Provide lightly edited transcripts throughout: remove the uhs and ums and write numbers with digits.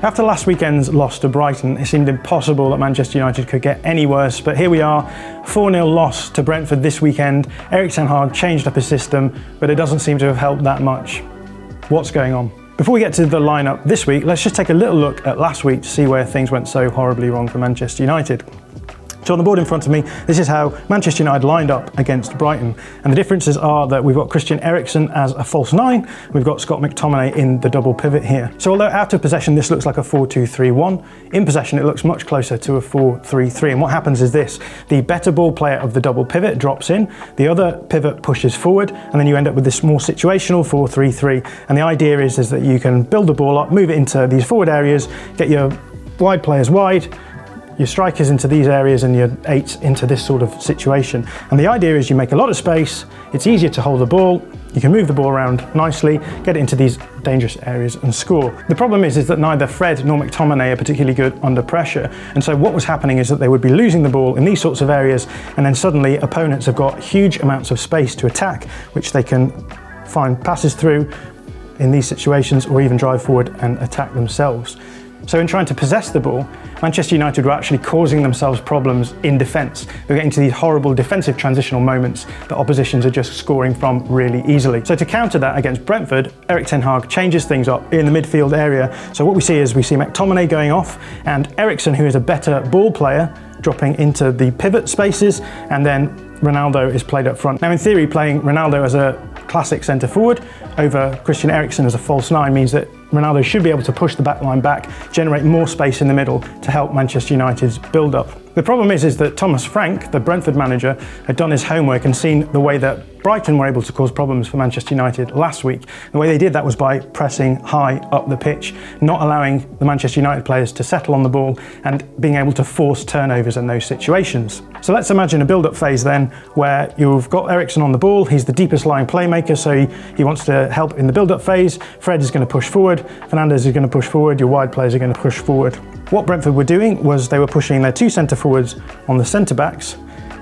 After last weekend's loss to Brighton, it seemed impossible that Manchester United could get any worse, but here we are, 4-0 loss to Brentford this weekend. Erik Ten Hag changed up his system, but it doesn't seem to have helped that much. What's going on? Before we get to the lineup this week, let's just take a little look at last week to see where things went so horribly wrong for Manchester United. So on the board in front of me, this is how Manchester United lined up against Brighton. And the differences are that we've got Christian Eriksen as a false nine, we've got Scott McTominay in the double pivot here. So although out of possession this looks like a 4-2-3-1, in possession it looks much closer to a 4-3-3. And what happens is this, the better ball player of the double pivot drops in, the other pivot pushes forward, and then you end up with this more situational 4-3-3. And the idea is that you can build the ball up, move it into these forward areas, get your wide players wide, your strikers into these areas and your eights into this sort of situation. And the idea is you make a lot of space, it's easier to hold the ball, you can move the ball around nicely, get it into these dangerous areas and score. The problem is that neither Fred nor McTominay are particularly good under pressure. And so what was happening is that they would be losing the ball in these sorts of areas, and then suddenly opponents have got huge amounts of space to attack, which they can find passes through in these situations or even drive forward and attack themselves. So in trying to possess the ball, Manchester United were actually causing themselves problems in defence. They were getting to these horrible defensive transitional moments that oppositions are just scoring from really easily. So to counter that against Brentford, Erik Ten Hag changes things up in the midfield area. So what we see is we see McTominay going off and Eriksen, who is a better ball player, dropping into the pivot spaces, and then Ronaldo is played up front. Now in theory, playing Ronaldo as a classic centre forward over Christian Eriksen as a false nine means that Ronaldo should be able to push the back line back, generate more space in the middle to help Manchester United's build-up. The problem is that Thomas Frank, the Brentford manager, had done his homework and seen the way that Brighton were able to cause problems for Manchester United last week. The way they did that was by pressing high up the pitch, not allowing the Manchester United players to settle on the ball and being able to force turnovers in those situations. So let's imagine a build-up phase then where you've got Eriksen on the ball, he's the deepest lying playmaker, so he wants to help in the build-up phase. Fred is going to push forward, Fernandes is going to push forward, your wide players are going to push forward. What Brentford were doing was they were pushing their two centre forwards on the centre backs,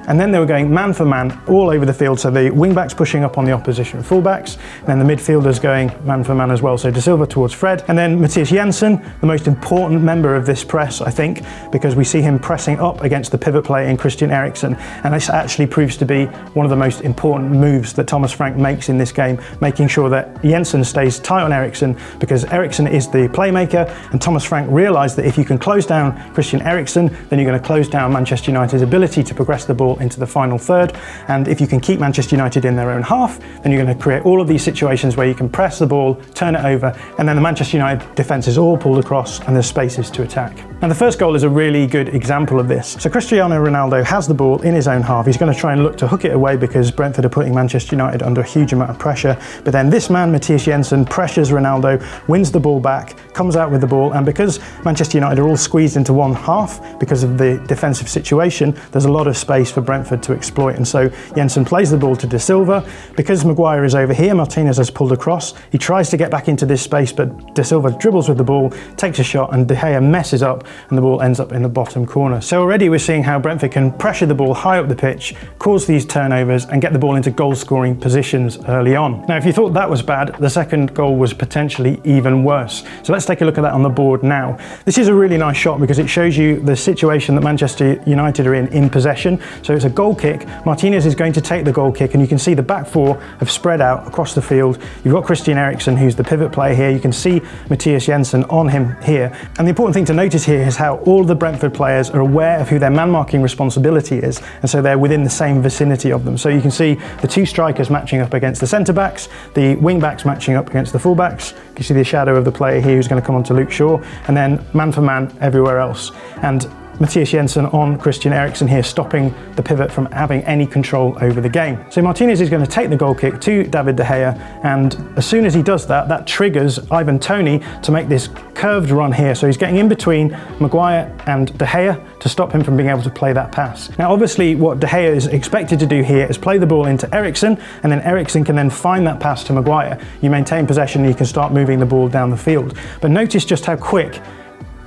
and then they were going man for man all over the field. So the wing backs pushing up on the opposition fullbacks, and then the midfielders going man for man as well. So De Silva towards Fred, and then Matthias Jensen, the most important member of this press, I think, because we see him pressing up against the pivot player in Christian Eriksen. And this actually proves to be one of the most important moves that Thomas Frank makes in this game, making sure that Jensen stays tight on Eriksen, because Eriksen is the playmaker, and Thomas Frank realised that if you can close down Christian Eriksen, then you're going to close down Manchester United's ability to progress the ball into the final third. And if you can keep Manchester United in their own half, then you're going to create all of these situations where you can press the ball, turn it over, and then the Manchester United defence is all pulled across and there's spaces to attack. And the first goal is a really good example of this. So Cristiano Ronaldo has the ball in his own half. He's going to try and look to hook it away because Brentford are putting Manchester United under a huge amount of pressure. But then this man, Matthias Jensen, pressures Ronaldo, wins the ball back, comes out with the ball, and because Manchester United are all squeezed into one half because of the defensive situation, there's a lot of space for Brentford to exploit. And so Jensen plays the ball to De Silva. Because Maguire is over here, Martinez has pulled across. He tries to get back into this space, but De Silva dribbles with the ball, takes a shot, and De Gea messes up, and the ball ends up in the bottom corner. So already we're seeing how Brentford can pressure the ball high up the pitch, cause these turnovers, and get the ball into goal-scoring positions early on. Now, if you thought that was bad, the second goal was potentially even worse. So let's take a look at that on the board now. This is a really nice shot because it shows you the situation that Manchester United are in possession. So it's a goal kick. Martinez is going to take the goal kick, and you can see the back four have spread out across the field. You've got Christian Eriksen, who's the pivot player here. You can see Matthias Jensen on him here. And the important thing to notice here is how all the Brentford players are aware of who their man-marking responsibility is, and so they're within the same vicinity of them. So you can see the two strikers matching up against the centre-backs, the wing-backs matching up against the full-backs. You can see the shadow of the player here who's going to come on to Luke Shaw, and then man-for-man everywhere else. And Matthias Jensen on Christian Eriksen here, stopping the pivot from having any control over the game. So Martinez is going to take the goal kick to David De Gea, and as soon as he does that, that triggers Ivan Toney to make this curved run here. So he's getting in between Maguire and De Gea to stop him from being able to play that pass. Now obviously what De Gea is expected to do here is play the ball into Eriksen, and then Eriksen can then find that pass to Maguire. You maintain possession and you can start moving the ball down the field. But notice just how quick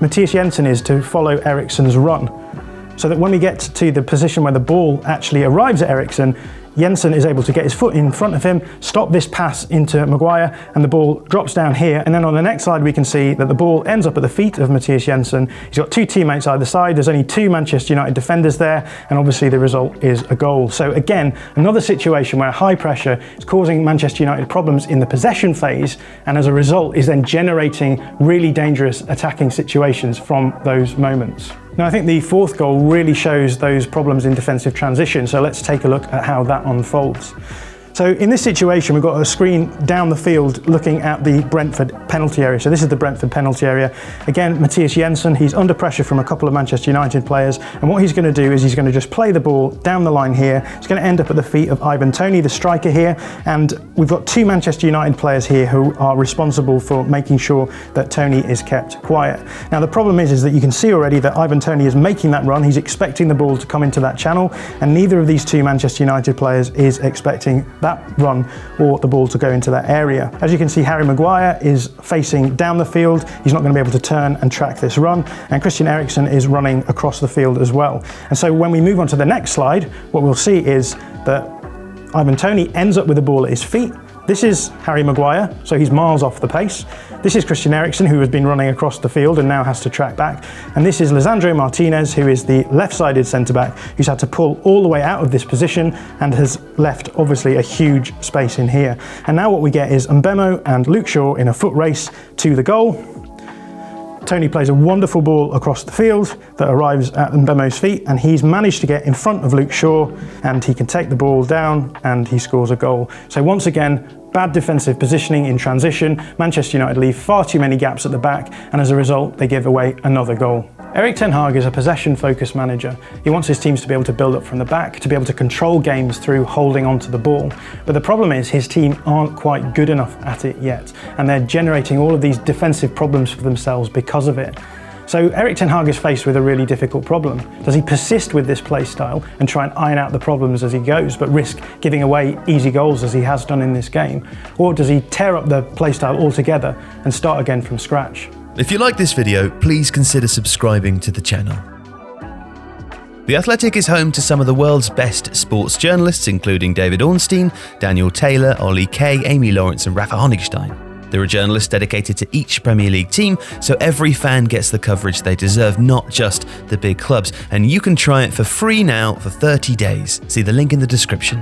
Matthias Jensen is to follow Eriksen's run, so that when we get to the position where the ball actually arrives at Eriksen, Jensen is able to get his foot in front of him, stop this pass into Maguire, and the ball drops down here. And then on the next slide, we can see that the ball ends up at the feet of Matthias Jensen. He's got two teammates either side. There's only two Manchester United defenders there, and obviously the result is a goal. So again, another situation where high pressure is causing Manchester United problems in the possession phase, and as a result is then generating really dangerous attacking situations from those moments. Now, I think the fourth goal really shows those problems in defensive transition, so let's take a look at how that unfolds. So in this situation, we've got a screen down the field looking at the Brentford penalty area. So this is the Brentford penalty area. Again, Matthias Jensen, he's under pressure from a couple of Manchester United players. And what he's going to do is he's going to just play the ball down the line here. It's going to end up at the feet of Ivan Toney, the striker here. And we've got two Manchester United players here who are responsible for making sure that Toney is kept quiet. Now, the problem is that you can see already that Ivan Toney is making that run. He's expecting the ball to come into that channel. And neither of these two Manchester United players is expecting that run or the ball to go into that area. As you can see, Harry Maguire is facing down the field. He's not going to be able to turn and track this run. And Christian Eriksen is running across the field as well. And so when we move on to the next slide, what we'll see is that Ivan Toney ends up with the ball at his feet. This is Harry Maguire, so he's miles off the pace. This is Christian Eriksen, who has been running across the field and now has to track back. And this is Lisandro Martinez, who is the left-sided centre-back, who's had to pull all the way out of this position and has left, obviously, a huge space in here. And now what we get is Mbemo and Luke Shaw in a foot race to the goal. Toney plays a wonderful ball across the field that arrives at Mbemo's feet, and he's managed to get in front of Luke Shaw, and he can take the ball down and he scores a goal. So once again, bad defensive positioning in transition. Manchester United leave far too many gaps at the back, and as a result, they give away another goal. Erik ten Hag is a possession-focused manager. He wants his teams to be able to build up from the back, to be able to control games through holding onto the ball. But the problem is his team aren't quite good enough at it yet, and they're generating all of these defensive problems for themselves because of it. So Erik ten Hag is faced with a really difficult problem. Does he persist with this play style and try and iron out the problems as he goes, but risk giving away easy goals as he has done in this game? Or does he tear up the play style altogether and start again from scratch? If you like this video, please consider subscribing to the channel. The Athletic is home to some of the world's best sports journalists, including David Ornstein, Daniel Taylor, Ollie Kay, Amy Lawrence and Rafa Honigstein. There are journalists dedicated to each Premier League team, so every fan gets the coverage they deserve, not just the big clubs. And you can try it for free now for 30 days. See the link in the description.